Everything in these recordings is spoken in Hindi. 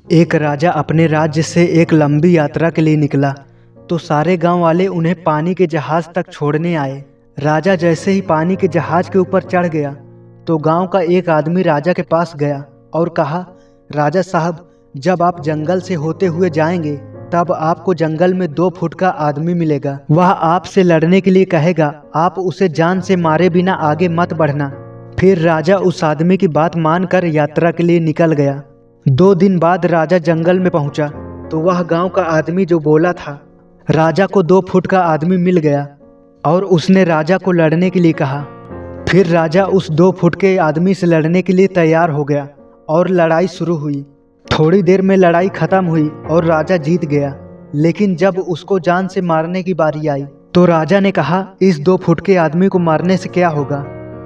एक राजा अपने राज्य से एक लंबी यात्रा के लिए निकला तो सारे गांव वाले उन्हें पानी के जहाज तक छोड़ने आए। राजा जैसे ही पानी के जहाज के ऊपर चढ़ गया तो गांव का एक आदमी राजा के पास गया और कहा, राजा साहब, जब आप जंगल से होते हुए जाएंगे तब आपको जंगल में 2 फुट का आदमी मिलेगा। वह आपसे लड़ने के लिए कहेगा, आप उसे जान से मारे बिना आगे मत बढ़ना। फिर राजा उस आदमी की बात मानकर यात्रा के लिए निकल गया। 2 दिन बाद राजा जंगल में पहुंचा तो वह गांव का आदमी जो बोला था, राजा को 2 फुट का आदमी मिल गया और उसने राजा को लड़ने के लिए कहा। फिर राजा उस 2 फुट के आदमी से लड़ने के लिए तैयार हो गया और लड़ाई शुरू हुई। थोड़ी देर में लड़ाई खत्म हुई और राजा जीत गया। लेकिन जब उसको जान से मारने की बारी आई तो राजा ने कहा, इस 2 फुट के आदमी को मारने से क्या होगा।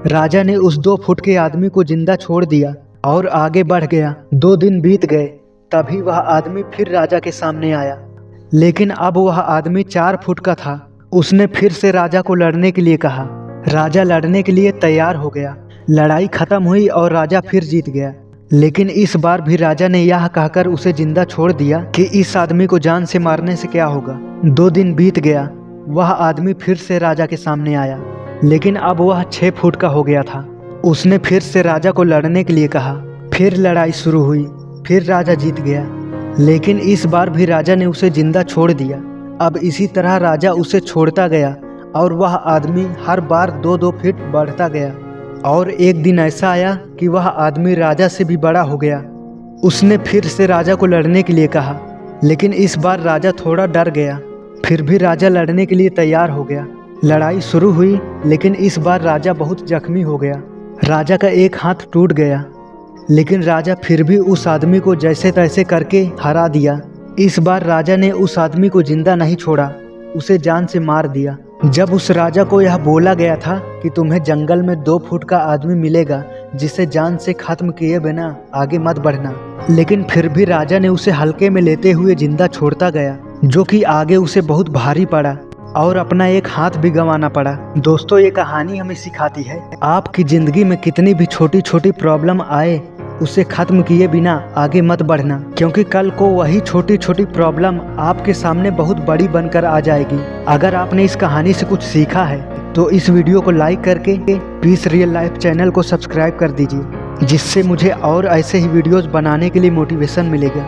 राजा ने उस 2 फुट के आदमी को जिंदा छोड़ दिया और आगे बढ़ गया। 2 दिन बीत गए, तभी वह आदमी फिर राजा के सामने आया, लेकिन अब वह आदमी 4 फुट का था। उसने फिर से राजा को लड़ने के लिए कहा। राजा लड़ने के लिए तैयार हो गया। लड़ाई खत्म हुई और राजा फिर जीत गया। लेकिन इस बार भी राजा ने यह कहकर उसे जिंदा छोड़ दिया कि इस आदमी को जान से मारने से क्या होगा। 2 दिन बीत गया, वह आदमी फिर से राजा के सामने आया, लेकिन अब वह 6 फुट का हो गया था। उसने फिर से राजा को लड़ने के लिए कहा। फिर लड़ाई शुरू हुई, फिर राजा जीत गया, लेकिन इस बार भी राजा ने उसे जिंदा छोड़ दिया। अब इसी तरह राजा उसे छोड़ता गया और वह आदमी हर बार 2-2 फीट बढ़ता गया। और एक दिन ऐसा आया कि वह आदमी राजा से भी बड़ा हो गया। उसने फिर से राजा को लड़ने के लिए कहा, लेकिन इस बार राजा थोड़ा डर गया। फिर भी राजा लड़ने के लिए तैयार हो गया। लड़ाई शुरू हुई, लेकिन इस बार राजा बहुत जख्मी हो गया। राजा का एक हाथ टूट गया, लेकिन राजा फिर भी उस आदमी को जैसे तैसे करके हरा दिया। इस बार राजा ने उस आदमी को जिंदा नहीं छोड़ा, उसे जान से मार दिया। जब उस राजा को यह बोला गया था कि तुम्हें जंगल में 2 फुट का आदमी मिलेगा जिसे जान से खत्म किए बिना आगे मत बढ़ना, लेकिन फिर भी राजा ने उसे हल्के में लेते हुए जिंदा छोड़ता गया, जो कि आगे उसे बहुत भारी पड़ा और अपना एक हाथ भी गंवाना पड़ा। दोस्तों, ये कहानी हमें सिखाती है आपकी ज़िंदगी में कितनी भी छोटी छोटी प्रॉब्लम आए उसे ख़त्म किए बिना आगे मत बढ़ना, क्योंकि कल को वही छोटी छोटी प्रॉब्लम आपके सामने बहुत बड़ी बनकर आ जाएगी। अगर आपने इस कहानी से कुछ सीखा है तो इस वीडियो को लाइक करके पीस रियल लाइफ चैनल को सब्सक्राइब कर दीजिए, जिससे मुझे और ऐसे ही वीडियोज़ बनाने के लिए मोटिवेशन मिलेगा।